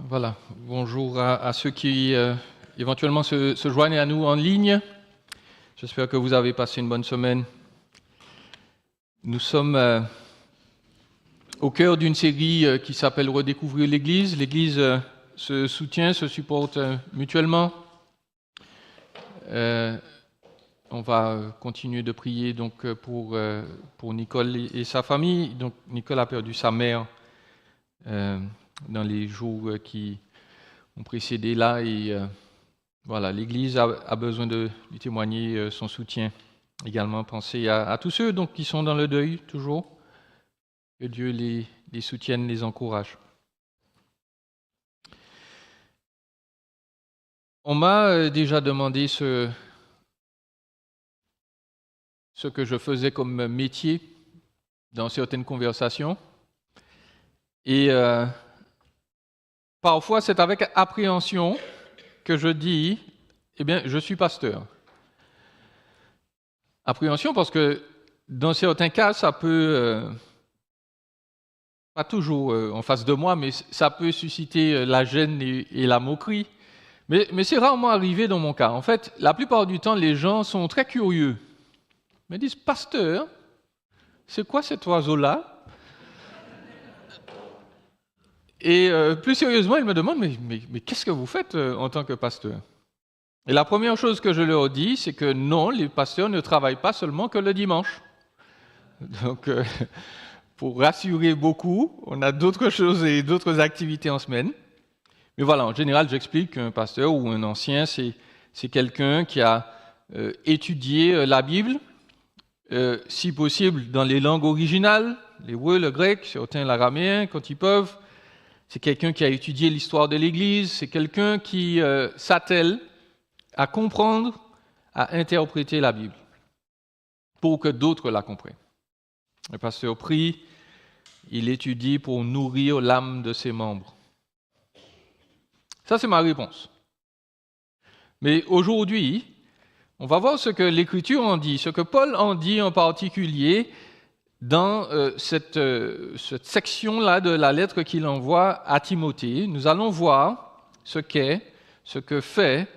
Voilà, bonjour à ceux qui éventuellement se joignent à nous en ligne. J'espère que vous avez passé une bonne semaine. Nous sommes au cœur d'une série qui s'appelle Redécouvrir l'Église. L'Église se soutient, se supporte mutuellement. On va continuer de prier donc pour Nicole et sa famille. Donc Nicole a perdu sa mère dans les jours qui ont précédé là et voilà, l'Église a besoin de lui témoigner son soutien. Également, pensez à tous ceux donc, qui sont dans le deuil toujours. Que Dieu les soutienne, les encourage. On m'a déjà demandé ce que je faisais comme métier dans certaines conversations. Et parfois, c'est avec appréhension que je dis, eh bien, je suis pasteur. Appréhension parce que dans certains cas, ça peut, pas toujours en face de moi, mais ça peut susciter la gêne et la moquerie. Mais c'est rarement arrivé dans mon cas. En fait, la plupart du temps, les gens sont très curieux. Ils me disent, pasteur, c'est quoi cet oiseau-là ? Et plus sérieusement, ils me demandent, mais qu'est-ce que vous faites en tant que pasteur ? Et la première chose que je leur dis, c'est que non, les pasteurs ne travaillent pas seulement que le dimanche. Donc, pour rassurer beaucoup, on a d'autres choses et d'autres activités en semaine. Mais voilà, en général, j'explique qu'un pasteur ou un ancien, c'est quelqu'un qui a étudié la Bible, si possible dans les langues originales, l'hébreu, le grec, certains l'araméen quand ils peuvent. C'est quelqu'un qui a étudié l'histoire de l'Église, c'est quelqu'un qui s'attelle à comprendre, à interpréter la Bible pour que d'autres la comprennent. Le pasteur prie, il étudie pour nourrir l'âme de ses membres. Ça, c'est ma réponse. Mais aujourd'hui, on va voir ce que l'Écriture en dit, ce que Paul en dit en particulier dans cette section-là de la lettre qu'il envoie à Timothée. Nous allons voir ce que fait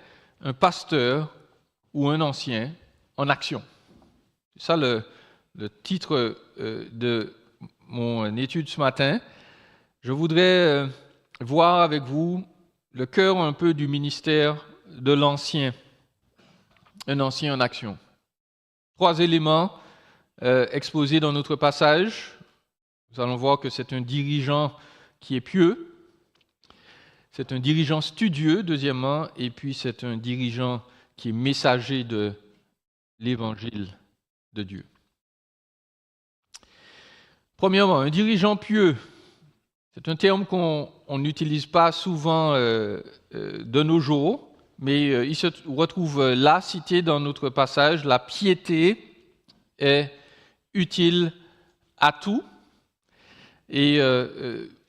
un pasteur ou un ancien en action. C'est ça le titre de mon étude ce matin. Je voudrais voir avec vous le cœur un peu du ministère de l'ancien, un ancien en action. 3 éléments exposés dans notre passage. Nous allons voir que c'est un dirigeant qui est pieux, c'est un dirigeant studieux, deuxièmement, et puis c'est un dirigeant qui est messager de l'évangile de Dieu. Premièrement, un dirigeant pieux, c'est un terme qu'on n'utilise pas souvent de nos jours, mais il se retrouve là, cité dans notre passage. La piété est utile à tout. Et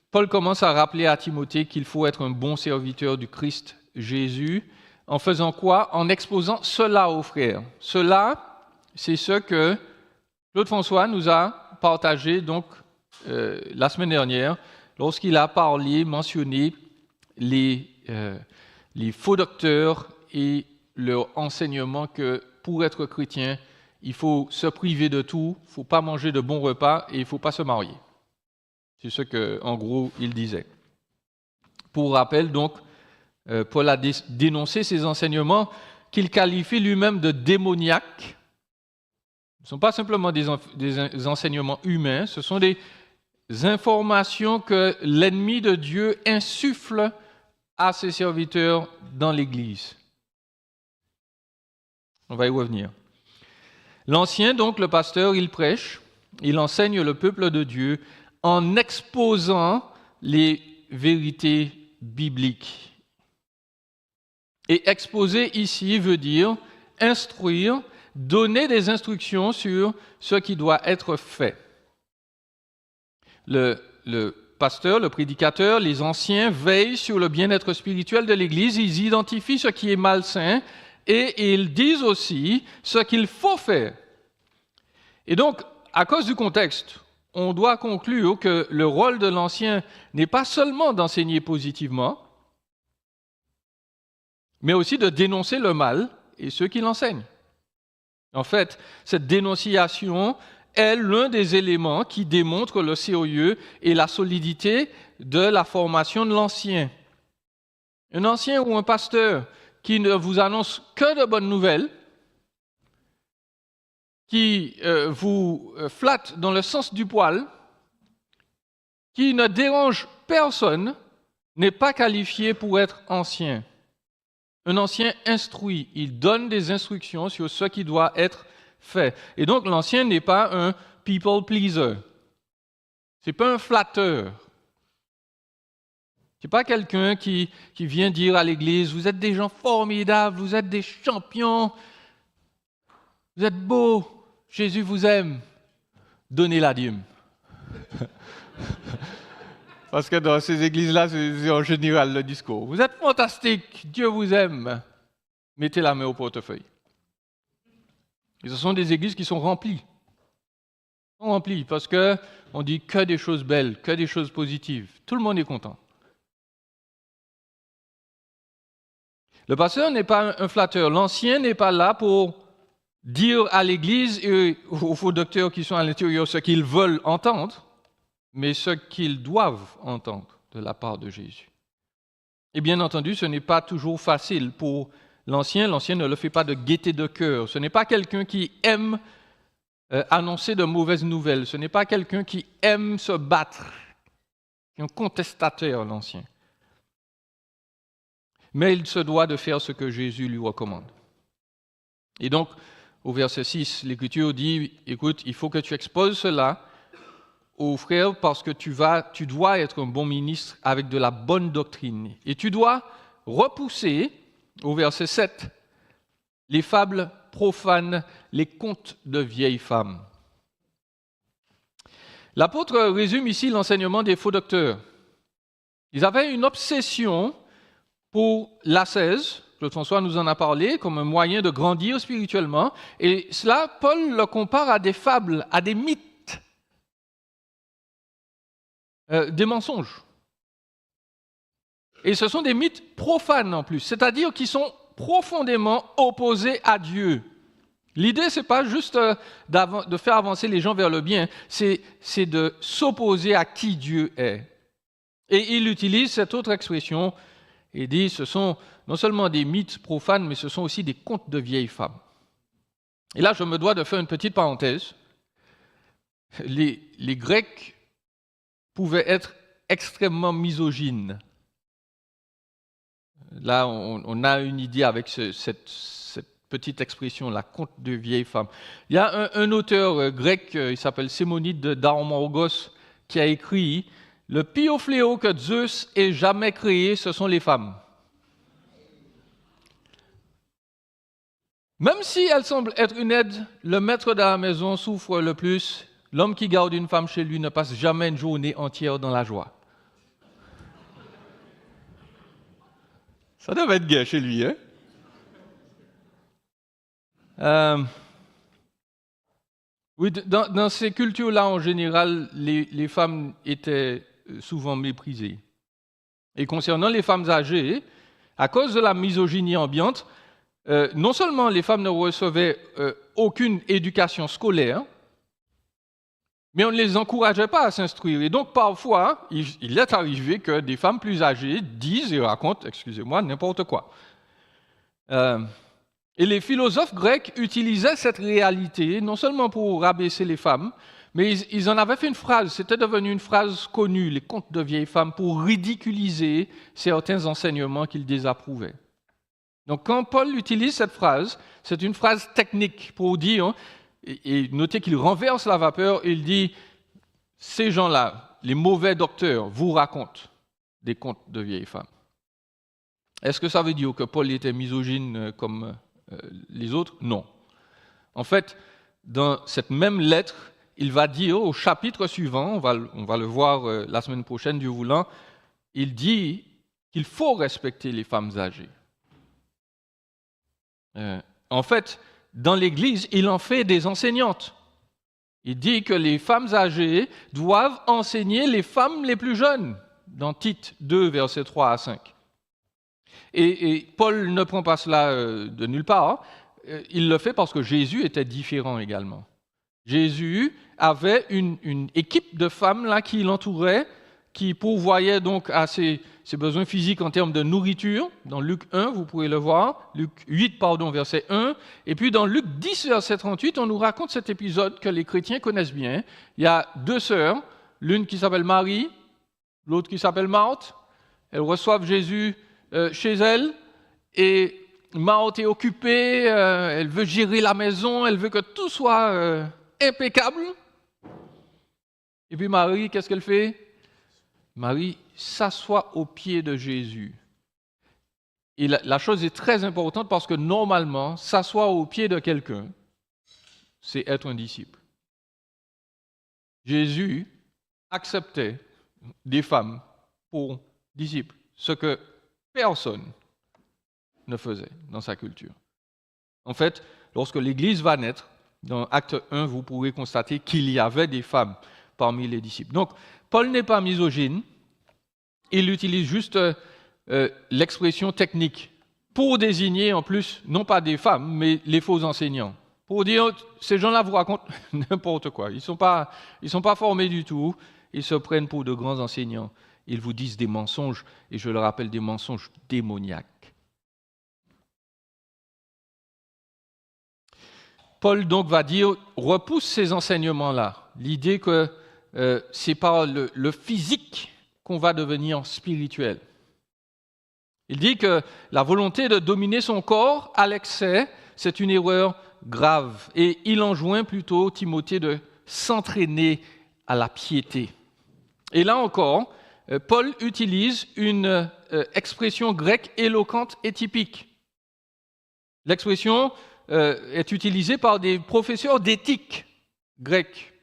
Paul commence à rappeler à Timothée qu'il faut être un bon serviteur du Christ Jésus. En faisant quoi ? En exposant cela aux frères. Cela, c'est ce que Claude François nous a partagé donc, la semaine dernière, lorsqu'il a mentionné les faux docteurs et leur enseignement que pour être chrétien, il faut se priver de tout, il ne faut pas manger de bons repas et il ne faut pas se marier. C'est ce qu'en gros, il disait. Pour rappel, donc, Paul a dénoncé ces enseignements qu'il qualifie lui-même de démoniaques. Ce ne sont pas simplement des enseignements humains, ce sont des informations que l'ennemi de Dieu insuffle à ses serviteurs dans l'Église. On va y revenir. L'ancien, donc, le pasteur, il prêche, il enseigne le peuple de Dieu en exposant les vérités bibliques. Et exposer ici veut dire instruire, donner des instructions sur ce qui doit être fait. Le pasteur, le prédicateur, les anciens veillent sur le bien-être spirituel de l'Église, ils identifient ce qui est malsain et ils disent aussi ce qu'il faut faire. Et donc, à cause du contexte, on doit conclure que le rôle de l'ancien n'est pas seulement d'enseigner positivement, mais aussi de dénoncer le mal et ceux qui l'enseignent. En fait, cette dénonciation est l'un des éléments qui démontrent le sérieux et la solidité de la formation de l'ancien. Un ancien ou un pasteur qui ne vous annonce que de bonnes nouvelles, qui vous flatte dans le sens du poil, qui ne dérange personne, n'est pas qualifié pour être ancien. Un ancien instruit, il donne des instructions sur ce qui doit être fait. Et donc l'ancien n'est pas un people pleaser. Ce n'est pas un flatteur. Ce n'est pas quelqu'un qui vient dire à l'église, vous êtes des gens formidables, vous êtes des champions, vous êtes beaux, Jésus vous aime, donnez la dîme. Parce que dans ces églises-là, c'est en général le discours. Vous êtes fantastiques, Dieu vous aime, mettez la main au portefeuille. Et ce sont des églises qui sont remplies. Parce qu'on dit que des choses belles, que des choses positives. Tout le monde est content. Le pasteur n'est pas un flatteur. L'ancien n'est pas là pour dire à l'église et aux faux docteurs qui sont à l'intérieur ce qu'ils veulent entendre, mais ce qu'ils doivent entendre de la part de Jésus. Et bien entendu, ce n'est pas toujours facile pour l'ancien. L'ancien ne le fait pas de gaieté de cœur. Ce n'est pas quelqu'un qui aime annoncer de mauvaises nouvelles. Ce n'est pas quelqu'un qui aime se battre. C'est un contestataire, l'ancien. Mais il se doit de faire ce que Jésus lui recommande. Et donc, au verset 6, l'Écriture dit, écoute, il faut que tu exposes cela aux frères parce que tu dois être un bon ministre avec de la bonne doctrine. Et tu dois repousser, au verset 7, les fables profanes, les contes de vieilles femmes. L'apôtre résume ici l'enseignement des faux docteurs. Ils avaient une obsession pour l'ascèse, Claude François nous en a parlé, comme un moyen de grandir spirituellement. Et cela, Paul le compare à des fables, à des mythes, des mensonges. Et ce sont des mythes profanes en plus, c'est-à-dire qui sont profondément opposés à Dieu. L'idée, ce n'est pas juste de faire avancer les gens vers le bien, c'est de s'opposer à qui Dieu est. Et il utilise cette autre expression et dit, ce sont non seulement des mythes profanes, mais ce sont aussi des contes de vieilles femmes. Et là, je me dois de faire une petite parenthèse. Les Grecs pouvaient être extrêmement misogynes. Là, on a une idée avec cette petite expression, la conte de vieilles femmes. Il y a un auteur grec, il s'appelle Sémonide d'Armorgos, qui a écrit « Le pire fléau que Zeus ait jamais créé, ce sont les femmes. » Même si elles semblent être une aide, le maître de la maison souffre le plus. L'homme qui garde une femme chez lui ne passe jamais une journée entière dans la joie. Ça devait être gai chez lui, hein? Oui, dans ces cultures-là, en général, les femmes étaient souvent méprisées. Et concernant les femmes âgées, à cause de la misogynie ambiante, non seulement les femmes ne recevaient aucune éducation scolaire, mais on ne les encourageait pas à s'instruire. Et donc, parfois, il est arrivé que des femmes plus âgées disent et racontent, excusez-moi, n'importe quoi. Et les philosophes grecs utilisaient cette réalité, non seulement pour rabaisser les femmes, mais ils en avaient fait une phrase, c'était devenu une phrase connue, les contes de vieilles femmes, pour ridiculiser certains enseignements qu'ils désapprouvaient. Donc, quand Paul utilise cette phrase, c'est une phrase technique pour dire, et notez qu'il renverse la vapeur, il dit, ces gens-là, les mauvais docteurs, vous racontent des contes de vieilles femmes. Est-ce que ça veut dire que Paul était misogyne comme les autres? Non. En fait, dans cette même lettre, il va dire au chapitre suivant, on va le voir la semaine prochaine, Dieu voulant, il dit qu'il faut respecter les femmes âgées. En fait, dans l'Église, il en fait des enseignantes. Il dit que les femmes âgées doivent enseigner les femmes les plus jeunes, dans Tite 2, versets 3 à 5. Et Paul ne prend pas cela de nulle part. Il le fait parce que Jésus était différent également. Jésus avait une équipe de femmes là qui l'entouraient, qui pourvoyaient donc à ses besoins physiques en termes de nourriture. Dans Luc 1, vous pouvez le voir, Luc 8, verset 1. Et puis dans Luc 10, verset 38, on nous raconte cet épisode que les chrétiens connaissent bien. Il y a deux sœurs, l'une qui s'appelle Marie, l'autre qui s'appelle Marthe. Elles reçoivent Jésus chez elles et Marthe est occupée, elle veut gérer la maison, elle veut que tout soit impeccable. Et puis Marie, qu'est-ce qu'elle fait? Marie s'assoit aux pieds de Jésus. Et la chose est très importante parce que normalement, s'asseoir aux pieds de quelqu'un, c'est être un disciple. Jésus acceptait des femmes pour disciples, ce que personne ne faisait dans sa culture. En fait, lorsque l'Église va naître, dans Acte 1, vous pourrez constater qu'il y avait des femmes parmi les disciples. Donc, Paul n'est pas misogyne, il utilise juste l'expression technique pour désigner en plus, non pas des femmes, mais les faux enseignants. Pour dire, ces gens-là vous racontent n'importe quoi. Ils sont pas formés du tout, ils se prennent pour de grands enseignants. Ils vous disent des mensonges, et je le rappelle, des mensonges démoniaques. Paul donc va dire, repousse ces enseignements-là. L'idée que c'est par le physique qu'on va devenir spirituel. Il dit que la volonté de dominer son corps à l'excès, c'est une erreur grave. Et il enjoint plutôt Timothée de s'entraîner à la piété. Et là encore, Paul utilise une expression grecque éloquente et typique. L'expression est utilisée par des professeurs d'éthique grecs.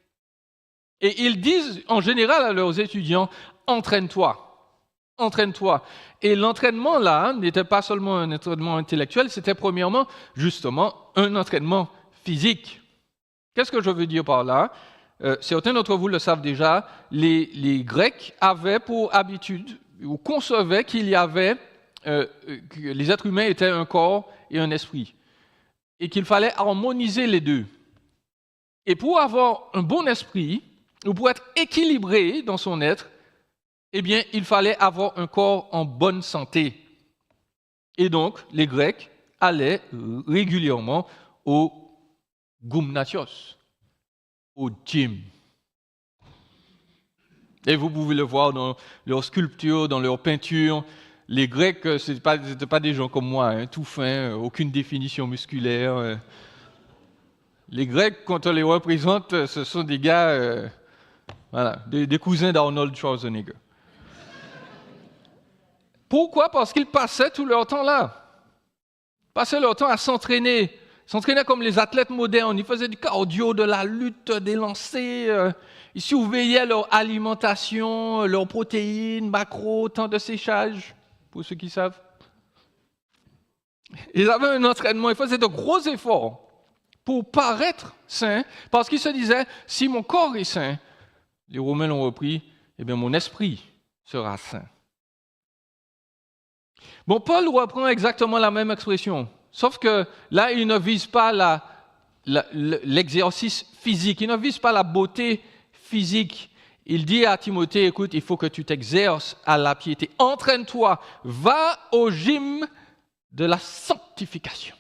Et ils disent en général à leurs étudiants, entraîne-toi, entraîne-toi. Et l'entraînement là n'était pas seulement un entraînement intellectuel, c'était premièrement justement un entraînement physique. Qu'est-ce que je veux dire par là? Certains d'entre vous le savent déjà, les Grecs avaient pour habitude, ou concevaient qu'il y avait, que les êtres humains étaient un corps et un esprit, et qu'il fallait harmoniser les deux. Et pour avoir un bon esprit, ou pour être équilibré dans son être, eh bien, il fallait avoir un corps en bonne santé. Et donc, les Grecs allaient régulièrement au gymnasios, au gym. Et vous pouvez le voir dans leurs sculptures, dans leurs peintures. Les Grecs, ce n'étaient pas des gens comme moi, tout fins, aucune définition musculaire. Les Grecs, quand on les représente, ce sont des gars, des cousins d'Arnold Schwarzenegger. Pourquoi? Parce qu'ils passaient tout leur temps là. Ils passaient leur temps à s'entraîner. Ils s'entraînaient comme les athlètes modernes. Ils faisaient du cardio, de la lutte, des lancers. Ils surveillaient leur alimentation, leurs protéines, macros, temps de séchage, pour ceux qui savent. Ils avaient un entraînement. Ils faisaient de gros efforts pour paraître sains, parce qu'ils se disaient, si mon corps est sain, les Romains l'ont repris, eh bien mon esprit sera sain. Bon, Paul reprend exactement la même expression, sauf que là, il ne vise pas l'exercice physique, il ne vise pas la beauté physique. Il dit à Timothée, écoute, il faut que tu t'exerces à la piété. Entraîne-toi, va au gym de la sanctification.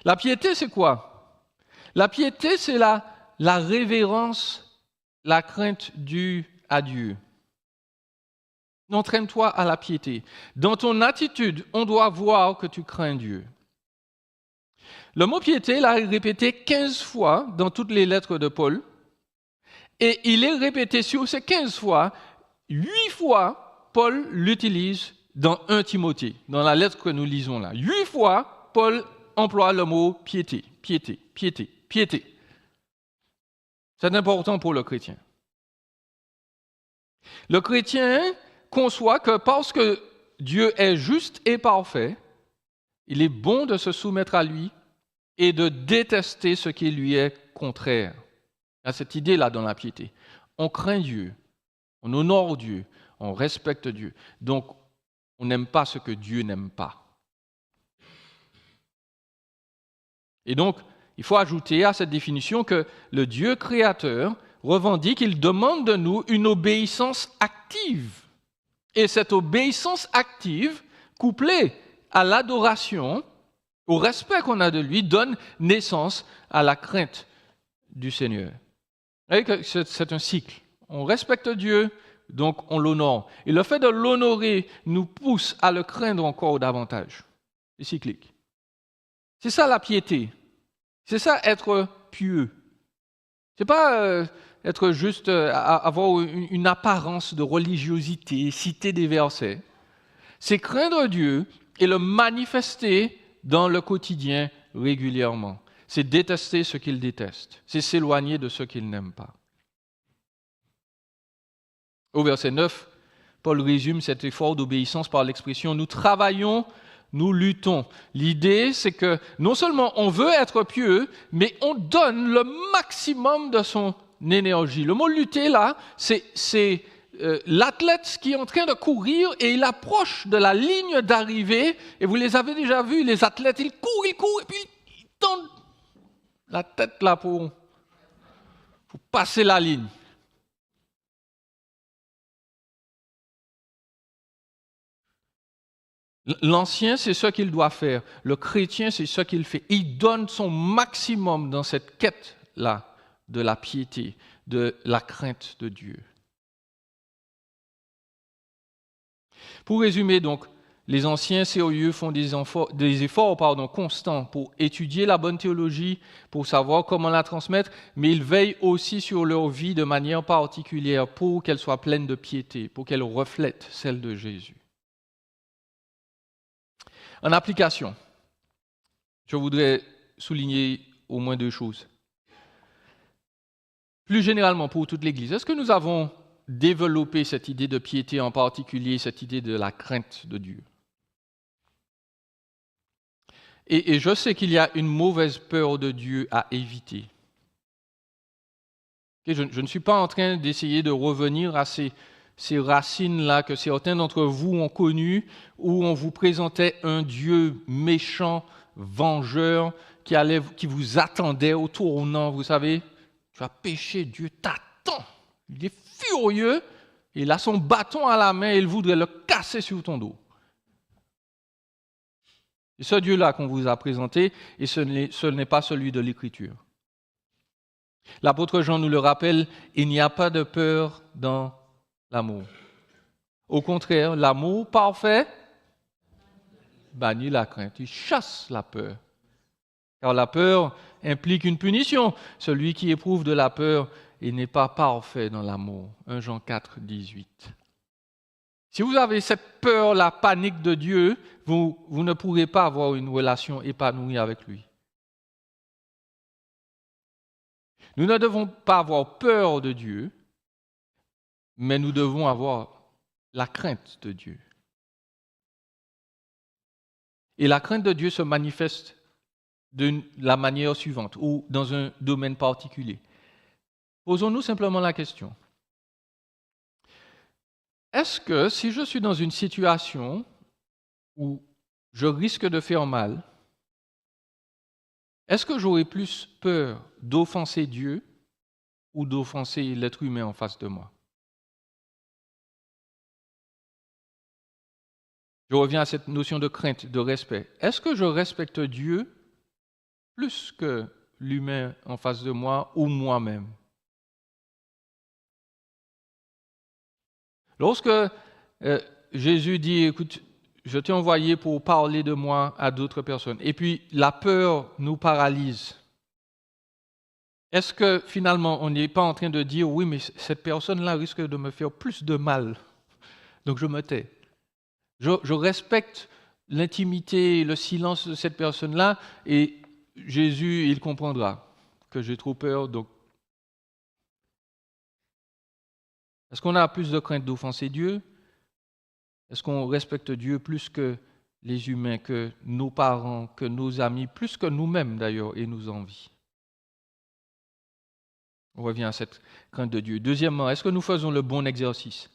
La piété, c'est quoi? La piété, c'est la révérence, la crainte due à Dieu. Entraîne-toi à la piété. Dans ton attitude, on doit voir que tu crains Dieu. Le mot piété, là, est répété 15 fois dans toutes les lettres de Paul. Et il est répété sur ces 15 fois, 8 fois, Paul l'utilise dans 1 Timothée, dans la lettre que nous lisons là. 8 fois, Paul emploie le mot piété, piété, piété, piété. C'est important pour le chrétien. Le chrétien conçoit que parce que Dieu est juste et parfait, il est bon de se soumettre à lui et de détester ce qui lui est contraire. Il y a cette idée-là dans la piété. On craint Dieu, on honore Dieu, on respecte Dieu. Donc, on n'aime pas ce que Dieu n'aime pas. Et donc, il faut ajouter à cette définition que le Dieu créateur revendique, il demande de nous une obéissance active. Et cette obéissance active, couplée à l'adoration, au respect qu'on a de lui, donne naissance à la crainte du Seigneur. Vous voyez que c'est un cycle. On respecte Dieu, donc on l'honore. Et le fait de l'honorer nous pousse à le craindre encore davantage. C'est cyclique. C'est ça la piété. C'est ça être pieux. C'est pas être juste avoir une apparence de religiosité, citer des versets. C'est craindre Dieu et le manifester dans le quotidien régulièrement. C'est détester ce qu'il déteste. C'est s'éloigner de ce qu'il n'aime pas. Au verset 9, Paul résume cet effort d'obéissance par l'expression « nous travaillons, nous luttons ». L'idée, c'est que non seulement on veut être pieux, mais on donne le maximum de son énergie. Le mot « lutter », là, c'est l'athlète qui est en train de courir et il approche de la ligne d'arrivée. Et vous les avez déjà vus, les athlètes, ils courent, et puis ils tendent la tête là pour passer la ligne. L'ancien, c'est ce qu'il doit faire. Le chrétien, c'est ce qu'il fait. Il donne son maximum dans cette quête-là de la piété, de la crainte de Dieu. Pour résumer, donc, les anciens COIE font des efforts constants pour étudier la bonne théologie, pour savoir comment la transmettre, mais ils veillent aussi sur leur vie de manière particulière pour qu'elle soit pleine de piété, pour qu'elle reflète celle de Jésus. En application, je voudrais souligner au moins deux choses. Plus généralement pour toute l'Église, est-ce que nous avons développé cette idée de piété, en particulier cette idée de la crainte de Dieu? Et je sais qu'il y a une mauvaise peur de Dieu à éviter. Je ne suis pas en train d'essayer de revenir à ces racines-là que certains d'entre vous ont connues, où on vous présentait un Dieu méchant, vengeur, qui vous attendait au tournant. Vous savez, tu as péché, Dieu t'attend. Il est furieux, il a son bâton à la main et il voudrait le casser sur ton dos. C'est ce Dieu-là qu'on vous a présenté et ce n'est pas celui de l'Écriture. L'apôtre Jean nous le rappelle, il n'y a pas de peur dans l'amour. Au contraire, l'amour parfait bannit la crainte, il chasse la peur. Car la peur implique une punition. Celui qui éprouve de la peur, il n'est pas parfait dans l'amour. 1 Jean 4, 18. Si vous avez cette peur, la panique de Dieu, vous ne pourrez pas avoir une relation épanouie avec lui. Nous ne devons pas avoir peur de Dieu, mais nous devons avoir la crainte de Dieu. Et la crainte de Dieu se manifeste de la manière suivante, ou dans un domaine particulier. Posons-nous simplement la question. Est-ce que si je suis dans une situation où je risque de faire mal, est-ce que j'aurai plus peur d'offenser Dieu ou d'offenser l'être humain en face de moi? Je reviens à cette notion de crainte, de respect. Est-ce que je respecte Dieu plus que l'humain en face de moi ou moi-même? Lorsque Jésus dit, écoute, je t'ai envoyé pour parler de moi à d'autres personnes, et puis la peur nous paralyse, est-ce que finalement on n'est pas en train de dire, oui, mais cette personne-là risque de me faire plus de mal, donc je me tais. Je respecte l'intimité, le silence de cette personne-là, et Jésus, il comprendra que j'ai trop peur, donc. Est-ce qu'on a plus de crainte d'offenser Dieu? Est-ce qu'on respecte Dieu plus que les humains, que nos parents, que nos amis, plus que nous-mêmes d'ailleurs et nos envies? On revient à cette crainte de Dieu. Deuxièmement, est-ce que nous faisons le bon exercice?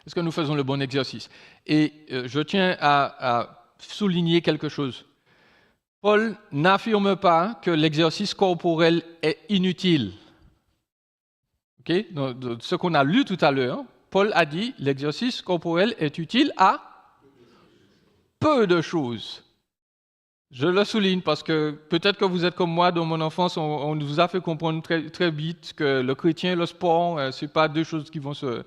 Est-ce que nous faisons le bon exercice? Et je tiens à souligner quelque chose. Paul n'affirme pas que l'exercice corporel est inutile. Okay? Dans ce qu'on a lu tout à l'heure, Paul a dit l'exercice corporel est utile à peu de choses. Je le souligne parce que peut-être que vous êtes comme moi, dans mon enfance, on nous a fait comprendre très, très vite que le chrétien et le sport, ce n'est pas deux choses qui vont se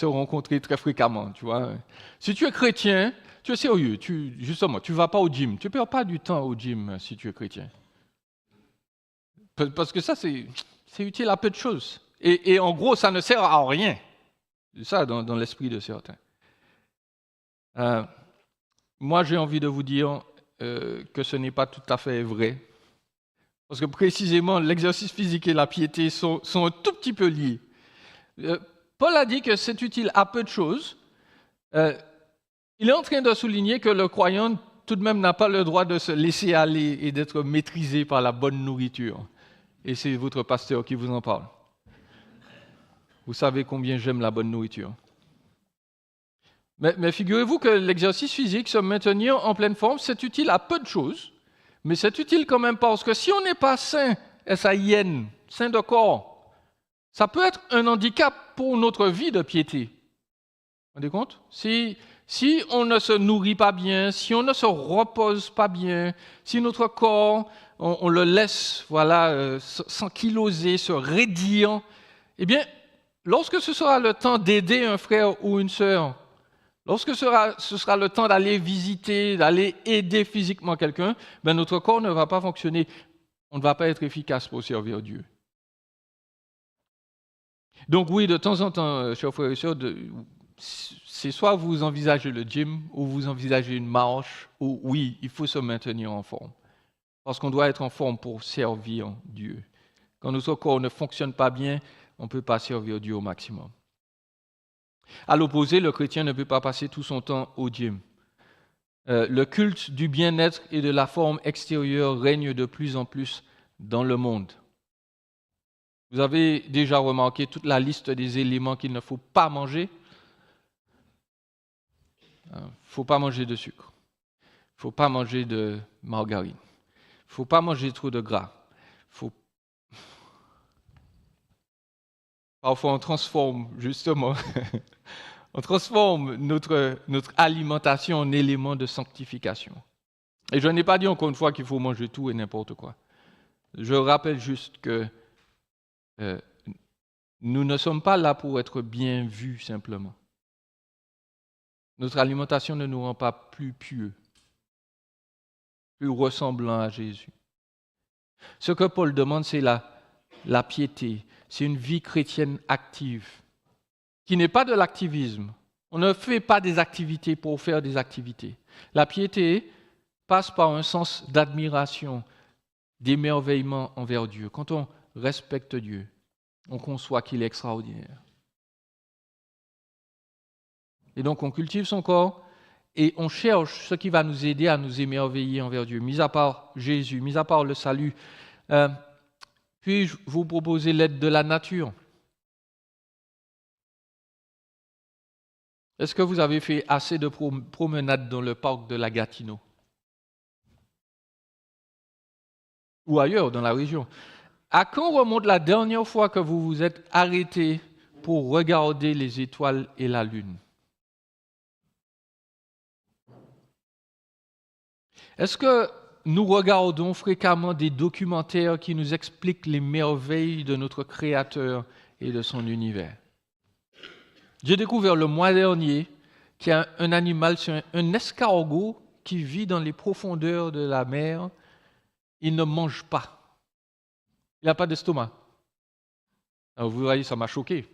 rencontrer très fréquemment. Tu vois. Si tu es chrétien, tu es sérieux, justement, tu ne vas pas au gym. Tu ne perds pas du temps au gym si tu es chrétien. Parce que ça, c'est utile à peu de choses. Et en gros, ça ne sert à rien. C'est ça dans l'esprit de certains. Moi, j'ai envie de vous dire que ce n'est pas tout à fait vrai. Parce que précisément, l'exercice physique et la piété sont un tout petit peu liés. Paul a dit que c'est utile à peu de choses. Il est en train de souligner que le croyant, tout de même, n'a pas le droit de se laisser aller et d'être maîtrisé par la bonne nourriture. Et c'est votre pasteur qui vous en parle. Vous savez combien j'aime la bonne nourriture. Mais figurez-vous que l'exercice physique, se maintenir en pleine forme, c'est utile à peu de choses, mais c'est utile quand même parce que si on n'est pas sain, S-A-I-N, sain de corps, ça peut être un handicap pour notre vie de piété. Vous vous rendez compte? Si on ne se nourrit pas bien, si on ne se repose pas bien, si notre corps, on le laisse s'ankyloser, se raidir, eh bien, lorsque ce sera le temps d'aider un frère ou une sœur, lorsque ce sera le temps d'aller visiter, d'aller aider physiquement quelqu'un, ben notre corps ne va pas fonctionner. On ne va pas être efficace pour servir Dieu. Donc oui, de temps en temps, chers frères et sœurs, c'est soit vous envisagez le gym ou vous envisagez une marche, ou oui, il faut se maintenir en forme. Parce qu'on doit être en forme pour servir Dieu. Quand notre corps ne fonctionne pas bien, on ne peut pas servir Dieu au maximum. À l'opposé, le chrétien ne peut pas passer tout son temps au gym. Le culte du bien-être et de la forme extérieure règne de plus en plus dans le monde. Vous avez déjà remarqué toute la liste des éléments qu'il ne faut pas manger. Il ne faut pas manger de sucre. Il ne faut pas manger de margarine. Il ne faut pas manger trop de gras. Parfois, on transforme, justement, on transforme notre alimentation en élément de sanctification. Et je n'ai pas dit encore une fois qu'il faut manger tout et n'importe quoi. Je rappelle juste que nous ne sommes pas là pour être bien vus simplement. Notre alimentation ne nous rend pas plus pieux, plus ressemblants à Jésus. Ce que Paul demande, c'est la piété. C'est une vie chrétienne active, qui n'est pas de l'activisme. On ne fait pas des activités pour faire des activités. La piété passe par un sens d'admiration, d'émerveillement envers Dieu. Quand on respecte Dieu, on conçoit qu'il est extraordinaire. Et donc on cultive son corps et on cherche ce qui va nous aider à nous émerveiller envers Dieu. Mis à part Jésus, mis à part le salut, puis-je vous proposer l'aide de la nature? Est-ce que vous avez fait assez de promenades dans le parc de la Gatineau? Ou ailleurs, dans la région? À quand remonte la dernière fois que vous vous êtes arrêté pour regarder les étoiles et la lune? Est-ce que nous regardons fréquemment des documentaires qui nous expliquent les merveilles de notre Créateur et de son univers? J'ai découvert le mois dernier qu'il y a un animal, un escargot qui vit dans les profondeurs de la mer. Il ne mange pas. Il n'a pas d'estomac. Alors vous voyez, ça m'a choqué.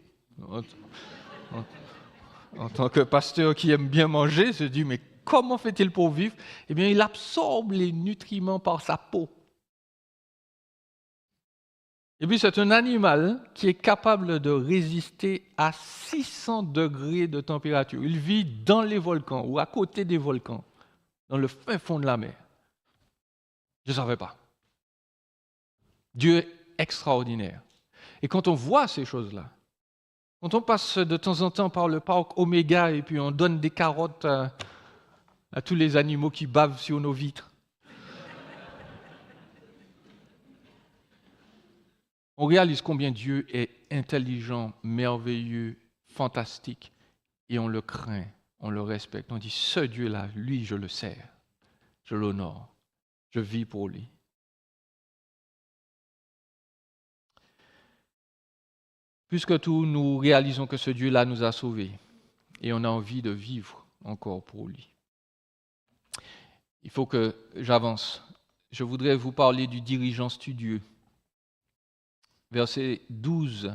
En tant que pasteur qui aime bien manger, je me dis, mais comment fait-il pour vivre? Eh bien, il absorbe les nutriments par sa peau. Et puis, c'est un animal qui est capable de résister à 600 degrés de température. Il vit dans les volcans ou à côté des volcans, dans le fin fond de la mer. Je ne savais pas. Dieu est extraordinaire. Et quand on voit ces choses-là, Quand on passe de temps en temps par le parc Oméga et puis on donne des carottes à tous les animaux qui bavent sur nos vitres. On réalise combien Dieu est intelligent, merveilleux, fantastique, et on le craint, on le respecte. On dit, ce Dieu-là, lui, je le sers, je l'honore, je vis pour lui. Plus que tout, nous réalisons que ce Dieu-là nous a sauvés et on a envie de vivre encore pour lui. Il faut que j'avance. Je voudrais vous parler du dirigeant studieux. Verset 12.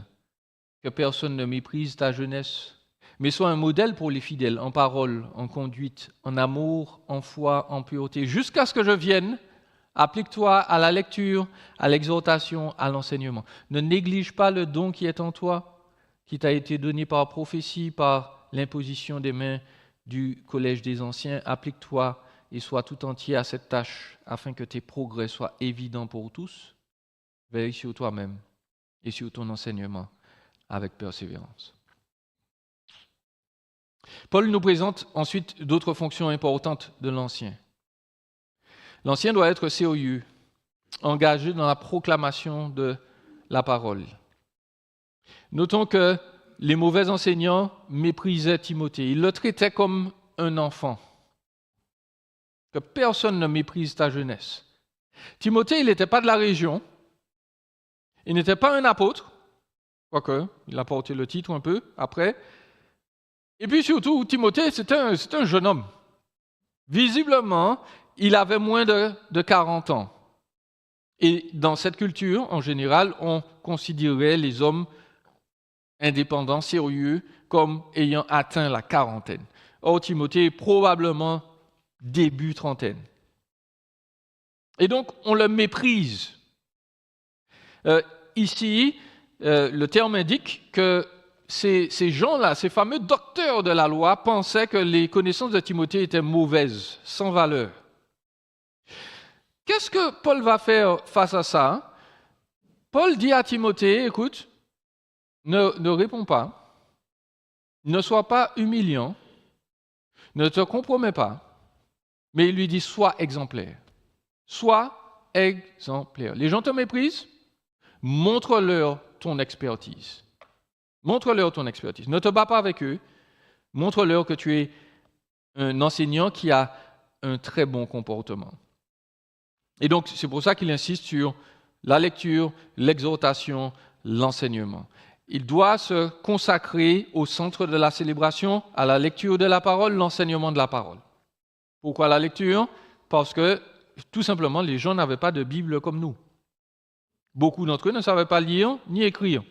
Que personne ne méprise ta jeunesse, mais sois un modèle pour les fidèles, en parole, en conduite, en amour, en foi, en pureté, jusqu'à ce que je vienne. Applique-toi à la lecture, à l'exhortation, à l'enseignement. Ne néglige pas le don qui est en toi, qui t'a été donné par prophétie, par l'imposition des mains du collège des anciens. Applique-toi et sois tout entier à cette tâche, afin que tes progrès soient évidents pour tous. Veille sur toi-même et sur ton enseignement avec persévérance. Paul nous présente ensuite d'autres fonctions importantes de l'Ancien. L'Ancien doit être sérieux, engagé dans la proclamation de la parole. Notons que les mauvais enseignants méprisaient Timothée. Ils le traitaient comme un enfant. Que personne ne méprise ta jeunesse. Timothée, il n'était pas de la région. Il n'était pas un apôtre, quoique il a porté le titre un peu après. Et puis surtout, Timothée, c'était un jeune homme. Visiblement, il avait moins de 40 ans. Et dans cette culture, en général, on considérait les hommes indépendants, sérieux, comme ayant atteint la quarantaine. Or, Timothée, probablement début trentaine. Et donc, on le méprise. Ici, le terme indique que ces gens-là, ces fameux docteurs de la loi, pensaient que les connaissances de Timothée étaient mauvaises, sans valeur. Qu'est-ce que Paul va faire face à ça? Paul dit à Timothée, écoute, ne réponds pas, ne sois pas humiliant, ne te compromets pas, mais il lui dit, sois exemplaire. Sois exemplaire. Les gens te méprisent, montre-leur ton expertise. Montre-leur ton expertise. Ne te bats pas avec eux, montre-leur que tu es un enseignant qui a un très bon comportement. Et donc, c'est pour ça qu'il insiste sur la lecture, l'exhortation, l'enseignement. Il doit se consacrer au centre de la célébration, à la lecture de la parole, l'enseignement de la parole. Pourquoi la lecture? Parce que, tout simplement, les gens n'avaient pas de Bible comme nous. Beaucoup d'entre eux ne savaient pas lire ni écrire.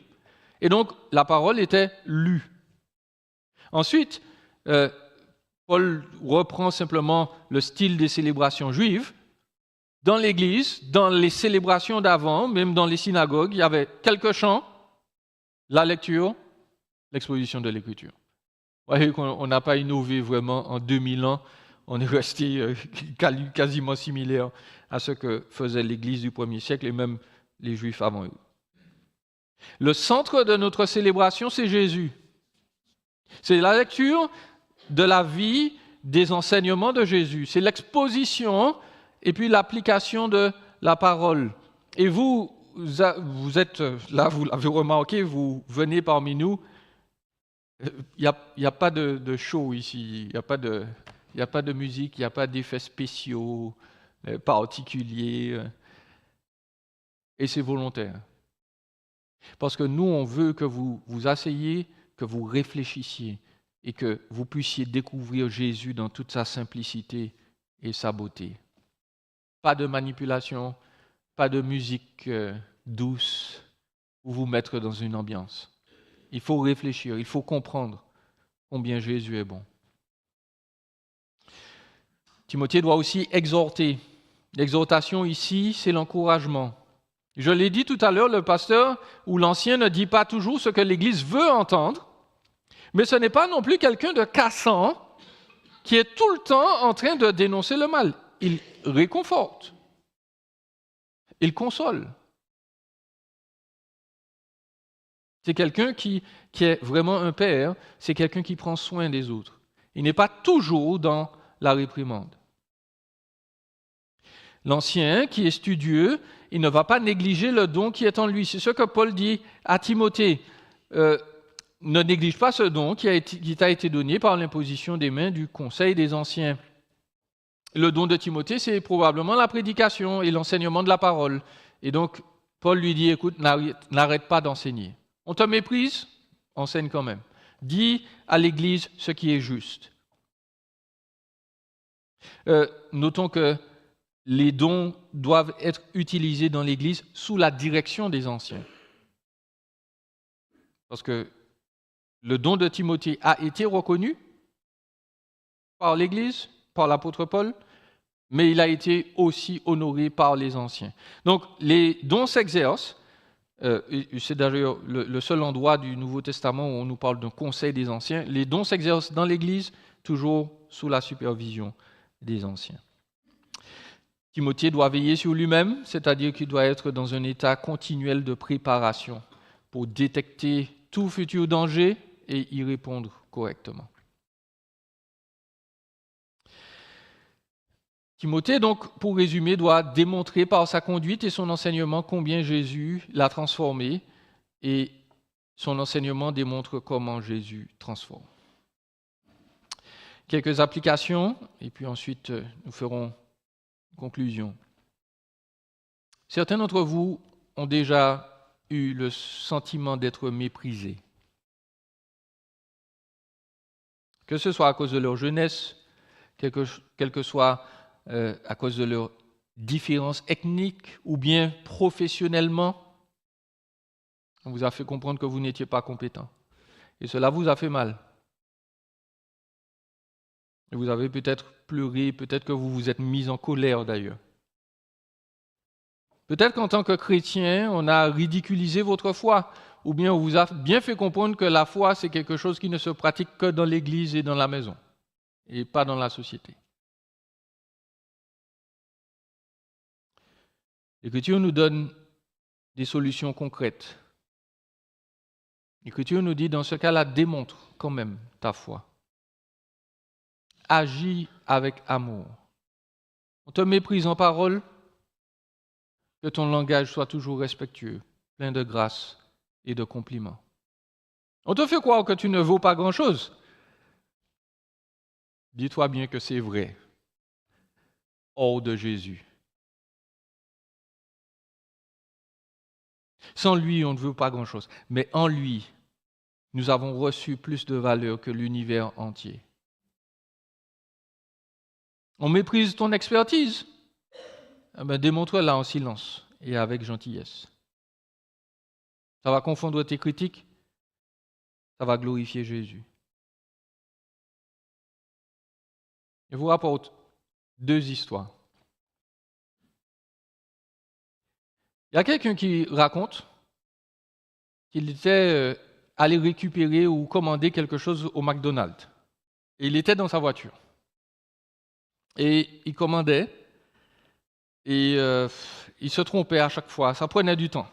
Et donc, la parole était lue. Ensuite, Paul reprend simplement le style des célébrations juives. Dans l'Église, dans les célébrations d'avant, même dans les synagogues, il y avait quelques chants, la lecture, l'exposition de l'Écriture. Vous voyez qu'on n'a pas innové vraiment en 2000 ans, on est resté quasiment similaire à ce que faisait l'Église du 1er siècle et même les Juifs avant eux. Le centre de notre célébration, c'est Jésus. C'est la lecture de la vie, des enseignements de Jésus. C'est l'exposition et puis l'application de la parole. Et vous êtes là, vous l'avez remarqué, vous venez parmi nous. Il n'y a pas de show ici, il n'y a pas de musique, il n'y a pas d'effets spéciaux particuliers. Et c'est volontaire. Parce que nous, on veut que vous vous asseyez, que vous réfléchissiez et que vous puissiez découvrir Jésus dans toute sa simplicité et sa beauté. Pas de manipulation, pas de musique douce pour vous mettre dans une ambiance. Il faut réfléchir, il faut comprendre combien Jésus est bon. Timothée doit aussi exhorter. L'exhortation ici, c'est l'encouragement. Je l'ai dit tout à l'heure, le pasteur ou l'ancien ne dit pas toujours ce que l'Église veut entendre, mais ce n'est pas non plus quelqu'un de cassant qui est tout le temps en train de dénoncer le mal. Il réconforte, il console. C'est quelqu'un qui est vraiment un père, c'est quelqu'un qui prend soin des autres. Il n'est pas toujours dans la réprimande. L'ancien, qui est studieux, il ne va pas négliger le don qui est en lui. C'est ce que Paul dit à Timothée. Ne néglige pas ce don qui t'a été donné par l'imposition des mains du conseil des anciens. Le don de Timothée, c'est probablement la prédication et l'enseignement de la parole. Et donc, Paul lui dit, écoute, n'arrête pas d'enseigner. On te méprise, enseigne quand même. Dis à l'Église ce qui est juste. Notons que les dons doivent être utilisés dans l'Église sous la direction des anciens. Parce que le don de Timothée a été reconnu par l'Église, par l'apôtre Paul, mais il a été aussi honoré par les anciens. Donc, les dons s'exercent. C'est d'ailleurs le seul endroit du Nouveau Testament où on nous parle d'un conseil des anciens. Les dons s'exercent dans l'Église, toujours sous la supervision des anciens. Timothée doit veiller sur lui-même, c'est-à-dire qu'il doit être dans un état continuel de préparation pour détecter tout futur danger et y répondre correctement. Timothée, donc, pour résumer, doit démontrer par sa conduite et son enseignement combien Jésus l'a transformé, et son enseignement démontre comment Jésus transforme. Quelques applications, et puis ensuite nous ferons une conclusion. Certains d'entre vous ont déjà eu le sentiment d'être méprisés. Que ce soit à cause de leur jeunesse, quel que soit à cause de leurs différences ethniques ou bien professionnellement, on vous a fait comprendre que vous n'étiez pas compétent. Et cela vous a fait mal. Et vous avez peut-être pleuré, peut-être que vous vous êtes mis en colère d'ailleurs. Peut-être qu'en tant que chrétien, on a ridiculisé votre foi, ou bien on vous a bien fait comprendre que la foi, c'est quelque chose qui ne se pratique que dans l'église et dans la maison, et pas dans la société. L'Écriture nous donne des solutions concrètes. L'Écriture nous dit, dans ce cas-là, démontre quand même ta foi. Agis avec amour. On te méprise en parole, que ton langage soit toujours respectueux, plein de grâce et de compliments. On te fait croire que tu ne vaux pas grand-chose. Dis-toi bien que c'est vrai, hors de Jésus. Sans lui, on ne veut pas grand-chose. Mais en lui, nous avons reçu plus de valeur que l'univers entier. On méprise ton expertise. Démontre-la en silence et avec gentillesse. Ça va confondre tes critiques. Ça va glorifier Jésus. Je vous rapporte 2 histoires. Il y a quelqu'un qui raconte qu'il était allé récupérer ou commander quelque chose au McDonald's. Et il était dans sa voiture. Et il commandait, et il se trompait à chaque fois, ça prenait du temps.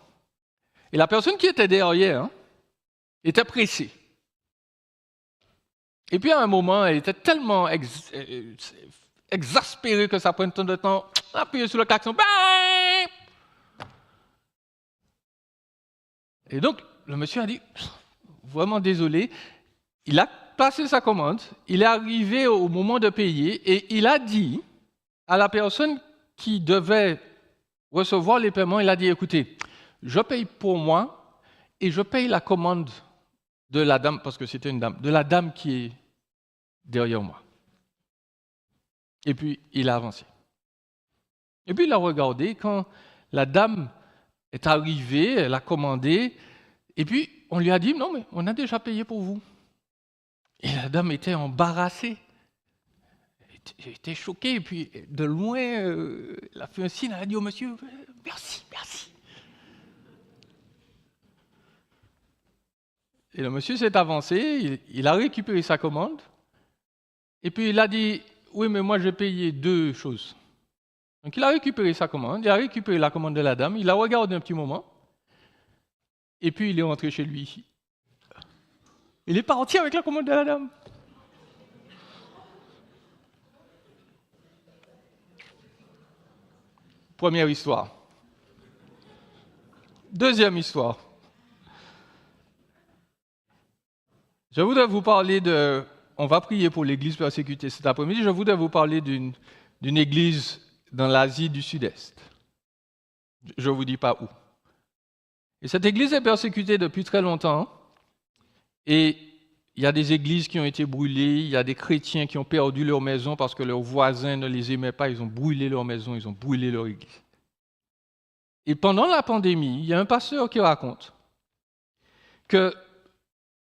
Et la personne qui était derrière était pressée. Et puis à un moment, elle était tellement exaspérée que ça prenait tant de temps, appuyé sur le klaxon, bang! Et donc, le monsieur a dit, vraiment désolé, il a passé sa commande, il est arrivé au moment de payer et il a dit à la personne qui devait recevoir les paiements, il a dit, écoutez, je paye pour moi et je paye la commande de la dame, parce que c'était une dame, de la dame qui est derrière moi. Et puis, il a avancé. Et puis, il a regardé quand la dame est arrivée, elle a commandé, et puis on lui a dit, non, mais on a déjà payé pour vous. Et la dame était embarrassée. Elle était choquée, et puis de loin, elle a fait un signe, elle a dit au monsieur, merci, merci. Et le monsieur s'est avancé, il a récupéré sa commande, et puis il a dit, oui, mais moi j'ai payé 2 choses. Donc il a récupéré sa commande, il a récupéré la commande de la dame, il a regardé un petit moment, et puis il est rentré chez lui Il est parti avec la commode de la dame. Première histoire. Deuxième histoire. Je voudrais vous parler de... On va prier pour l'église persécutée cet après-midi. Je voudrais vous parler d'une église dans l'Asie du Sud-Est. Je ne vous dis pas où. Et cette église est persécutée depuis très longtemps. Et il y a des églises qui ont été brûlées. Il y a des chrétiens qui ont perdu leur maison parce que leurs voisins ne les aimaient pas. Ils ont brûlé leur maison, ils ont brûlé leur église. Et pendant la pandémie, il y a un pasteur qui raconte que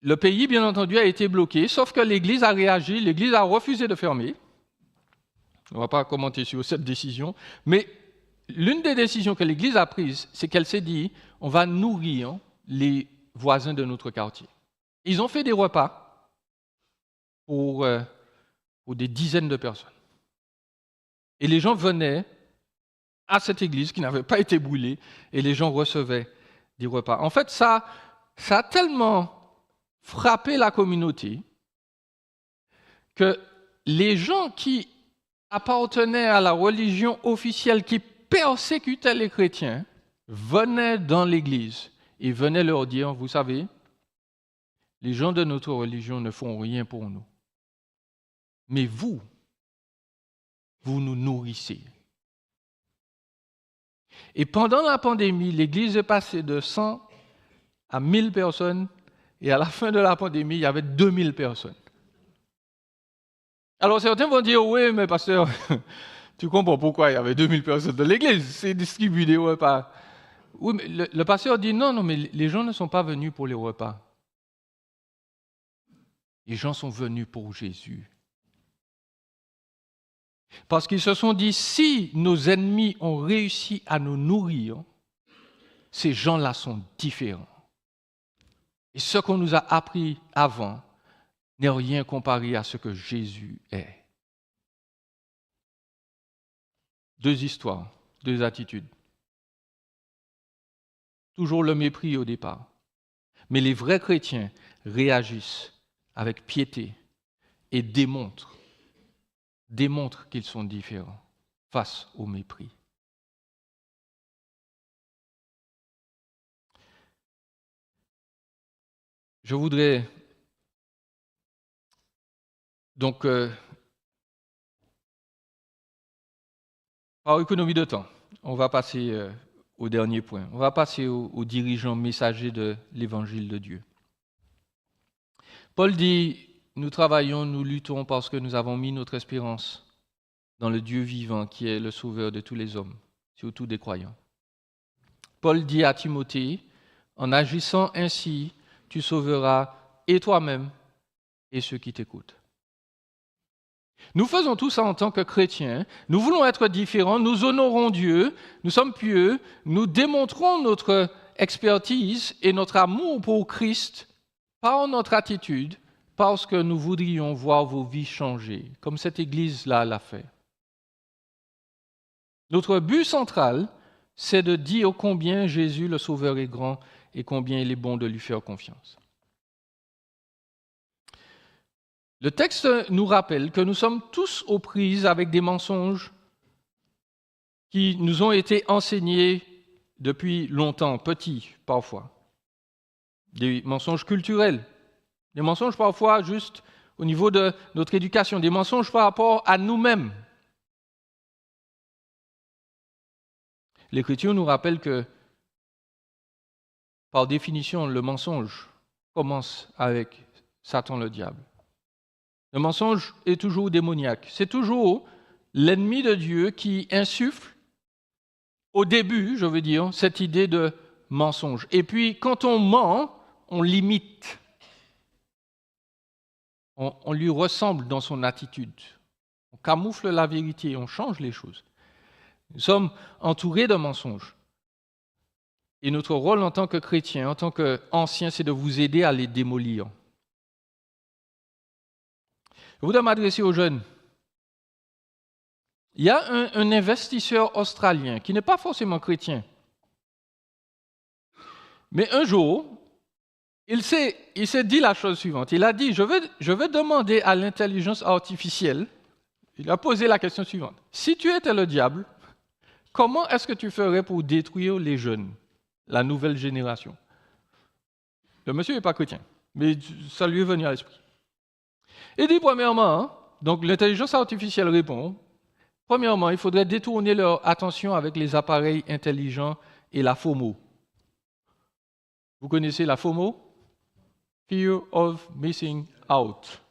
le pays, bien entendu, a été bloqué, sauf que l'Église a réagi, l'Église a refusé de fermer. On ne va pas commenter sur cette décision, mais l'une des décisions que l'Église a prises, c'est qu'elle s'est dit, on va nourrir les voisins de notre quartier. Ils ont fait des repas pour des dizaines de personnes. Et les gens venaient à cette église qui n'avait pas été brûlée, et les gens recevaient des repas. En fait, ça a tellement frappé la communauté que les gens qui appartenaient à la religion officielle qui persécutait les chrétiens venaient dans l'église et venaient leur dire, vous savez, les gens de notre religion ne font rien pour nous. Mais vous nous nourrissez. Et pendant la pandémie, l'église est passée de 100 à 1000 personnes, et à la fin de la pandémie, il y avait 2000 personnes. Alors certains vont dire, oui, mais pasteur, tu comprends pourquoi il y avait 2000 personnes dans l'église, c'est distribué des repas. Oui, mais le pasteur dit, non, mais les gens ne sont pas venus pour les repas. Les gens sont venus pour Jésus. Parce qu'ils se sont dit, si nos ennemis ont réussi à nous nourrir, ces gens-là sont différents. Et ce qu'on nous a appris avant n'est rien comparé à ce que Jésus est. Deux histoires, deux attitudes. Toujours le mépris au départ. Mais les vrais chrétiens réagissent avec piété et démontrent qu'ils sont différents face au mépris. Je voudrais donc, par économie de temps, on va passer au dernier point. On va passer aux dirigeants messagers de l'évangile de Dieu. Paul dit, nous travaillons, nous luttons parce que nous avons mis notre espérance dans le Dieu vivant qui est le sauveur de tous les hommes, surtout des croyants. Paul dit à Timothée, en agissant ainsi, tu sauveras et toi-même et ceux qui t'écoutent. Nous faisons tout ça en tant que chrétiens. Nous voulons être différents, nous honorons Dieu, nous sommes pieux, nous démontrons notre expertise et notre amour pour Christ par notre attitude, parce que nous voudrions voir vos vies changer, comme cette église-là l'a fait. Notre but central, c'est de dire combien Jésus le Sauveur est grand et combien il est bon de lui faire confiance. Le texte nous rappelle que nous sommes tous aux prises avec des mensonges qui nous ont été enseignés depuis longtemps, petits parfois. Des mensonges culturels, des mensonges parfois juste au niveau de notre éducation, des mensonges par rapport à nous-mêmes. L'Écriture nous rappelle que, par définition, le mensonge commence avec Satan le diable. Le mensonge est toujours démoniaque. C'est toujours l'ennemi de Dieu qui insuffle, au début, je veux dire, cette idée de mensonge. Et puis, quand on ment, on l'imite. On lui ressemble dans son attitude. On camoufle la vérité, on change les choses. Nous sommes entourés de mensonges. Et notre rôle en tant que chrétien, en tant qu'ancien, c'est de vous aider à les démolir. Je voudrais m'adresser aux jeunes. Il y a un investisseur australien qui n'est pas forcément chrétien. Mais un jour, il s'est dit la chose suivante. Il a dit, je veux demander à l'intelligence artificielle, il a posé la question suivante. Si tu étais le diable, comment est-ce que tu ferais pour détruire les jeunes, la nouvelle génération? Le monsieur n'est pas chrétien, mais ça lui est venu à l'esprit. Il dit premièrement, donc l'intelligence artificielle répond, premièrement, il faudrait détourner leur attention avec les appareils intelligents et la FOMO. Vous connaissez la FOMO? Fear of missing out.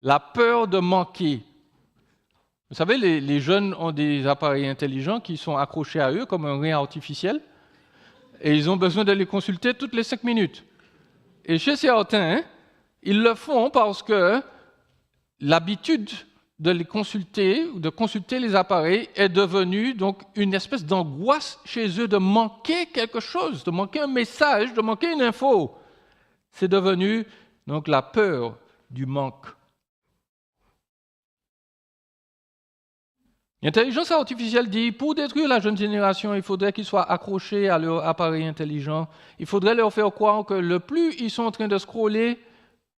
La peur de manquer. Vous savez, les jeunes ont des appareils intelligents qui sont accrochés à eux comme un rein artificiel et ils ont besoin de les consulter toutes les 5 minutes. Et chez certains, ils le font parce que l'habitude de les consulter, ou de consulter les appareils, est devenue donc une espèce d'angoisse chez eux de manquer quelque chose, de manquer un message, de manquer une info. C'est devenu donc la peur du manque. L'intelligence artificielle dit, pour détruire la jeune génération, il faudrait qu'ils soient accrochés à leur appareil intelligent. Il faudrait leur faire croire que le plus ils sont en train de scroller,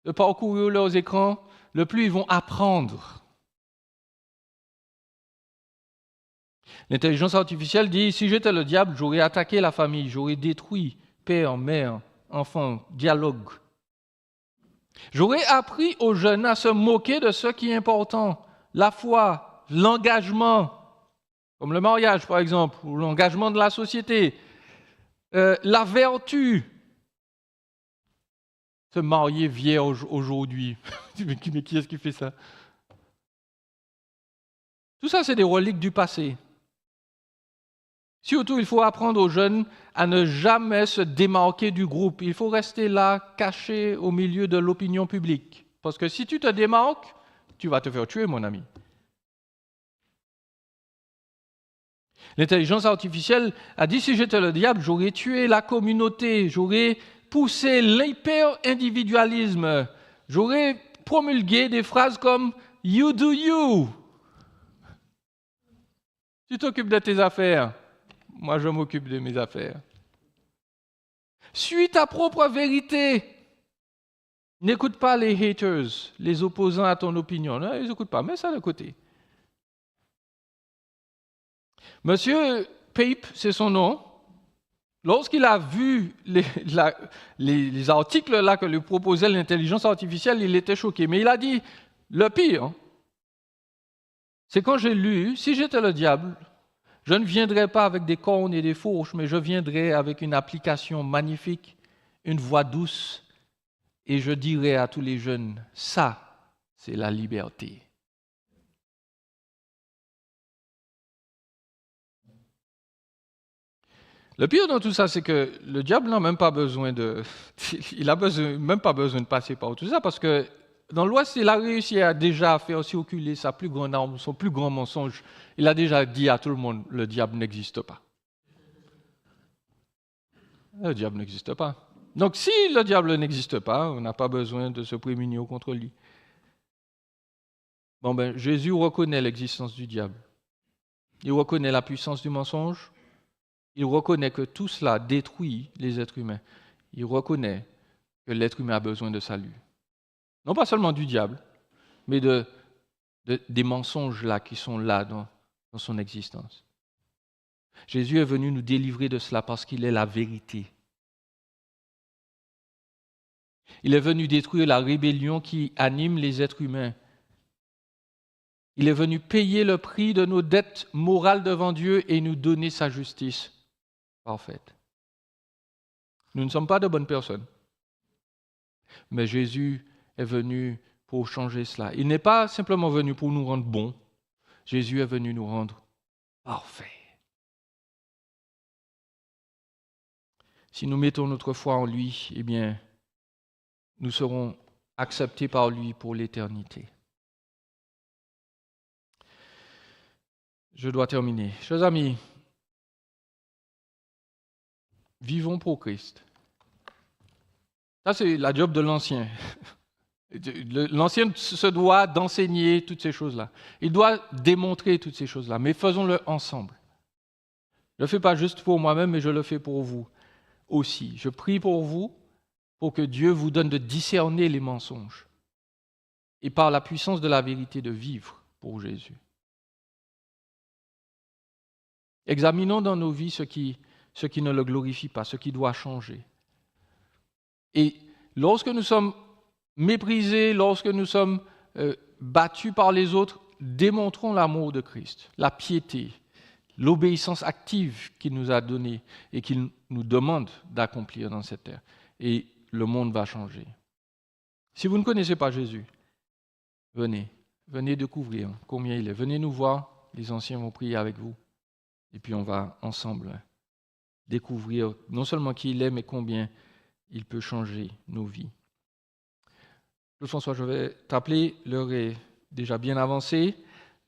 de parcourir leurs écrans, le plus ils vont apprendre. L'intelligence artificielle dit, si j'étais le diable, j'aurais attaqué la famille, j'aurais détruit père, mère, enfant, dialogue. J'aurais appris aux jeunes à se moquer de ce qui est important, la foi, l'engagement, comme le mariage par exemple, ou l'engagement de la société, la vertu. Se marier vierge aujourd'hui, mais qui est-ce qui fait ça? Tout ça, c'est des reliques du passé. Surtout, il faut apprendre aux jeunes à ne jamais se démarquer du groupe. Il faut rester là, caché au milieu de l'opinion publique. Parce que si tu te démarques, tu vas te faire tuer, mon ami. L'intelligence artificielle a dit, si j'étais le diable, j'aurais tué la communauté, j'aurais poussé l'hyper-individualisme, j'aurais promulgué des phrases comme « you do you ». Tu t'occupes de tes affaires, moi je m'occupe de mes affaires. Suis ta propre vérité. N'écoute pas les haters, les opposants à ton opinion. Non, ils n'écoutent pas, mets ça de côté. Monsieur Pape, c'est son nom, lorsqu'il a vu les articles là que lui proposait l'intelligence artificielle, il était choqué. Mais il a dit, le pire, c'est quand j'ai lu, si j'étais le diable, je ne viendrais pas avec des cornes et des fourches, mais je viendrais avec une application magnifique, une voix douce, et je dirais à tous les jeunes, ça, c'est la liberté. Le pire dans tout ça, c'est que le diable n'a même pas besoin même pas besoin de passer par tout ça, parce que dans l'Ouest, il a réussi à déjà faire circuler sa plus grande arme, son plus grand mensonge. Il a déjà dit à tout le monde, le diable n'existe pas. Le diable n'existe pas. Donc si le diable n'existe pas, on n'a pas besoin de se prémunir contre lui. Jésus reconnaît l'existence du diable. Il reconnaît la puissance du mensonge. Il reconnaît que tout cela détruit les êtres humains. Il reconnaît que l'être humain a besoin de salut. Non pas seulement du diable, mais des mensonges là qui sont là dans son existence. Jésus est venu nous délivrer de cela parce qu'il est la vérité. Il est venu détruire la rébellion qui anime les êtres humains. Il est venu payer le prix de nos dettes morales devant Dieu et nous donner sa justice parfaite. Nous ne sommes pas de bonnes personnes, mais Jésus est venu pour changer cela. Il n'est pas simplement venu pour nous rendre bons, Jésus est venu nous rendre parfaits. Si nous mettons notre foi en lui, eh bien, nous serons acceptés par lui pour l'éternité. Je dois terminer. Chers amis, vivons pour Christ. Ça, c'est la job de l'ancien. L'ancien se doit d'enseigner toutes ces choses-là. Il doit démontrer toutes ces choses-là, mais faisons-le ensemble. Je ne le fais pas juste pour moi-même, mais je le fais pour vous aussi. Je prie pour vous pour que Dieu vous donne de discerner les mensonges et par la puissance de la vérité de vivre pour Jésus. Examinons dans nos vies ce qui ne le glorifie pas, ce qui doit changer. Et lorsque nous sommes méprisés, lorsque nous sommes battus par les autres, démontrons l'amour de Christ, la piété, l'obéissance active qu'il nous a donnée et qu'il nous demande d'accomplir dans cette terre. Et le monde va changer. Si vous ne connaissez pas Jésus, venez découvrir combien il est. Venez nous voir, les anciens vont prier avec vous. Et puis on va ensemble découvrir non seulement qui il est, mais combien il peut changer nos vies. Claude François, je vais t'appeler, l'heure est déjà bien avancée.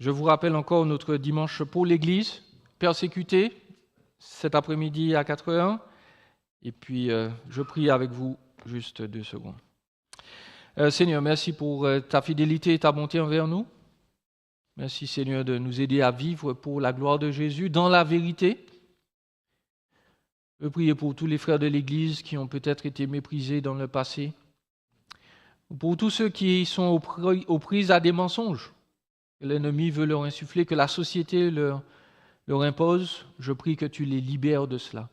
Je vous rappelle encore notre dimanche pour l'Église, persécuté, cet après-midi à 4h. Et puis je prie avec vous juste 2 secondes. Seigneur, merci pour ta fidélité et ta bonté envers nous. Merci Seigneur de nous aider à vivre pour la gloire de Jésus dans la vérité. Je prie pour tous les frères de l'Église qui ont peut-être été méprisés dans le passé. Pour tous ceux qui sont aux prises à des mensonges que l'ennemi veut leur insuffler, que la société leur impose, je prie que tu les libères de cela.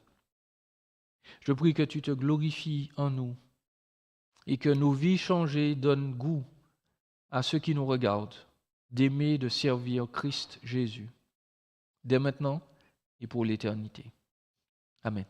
Je prie que tu te glorifies en nous et que nos vies changées donnent goût à ceux qui nous regardent d'aimer, de servir Christ Jésus, dès maintenant et pour l'éternité. Amen.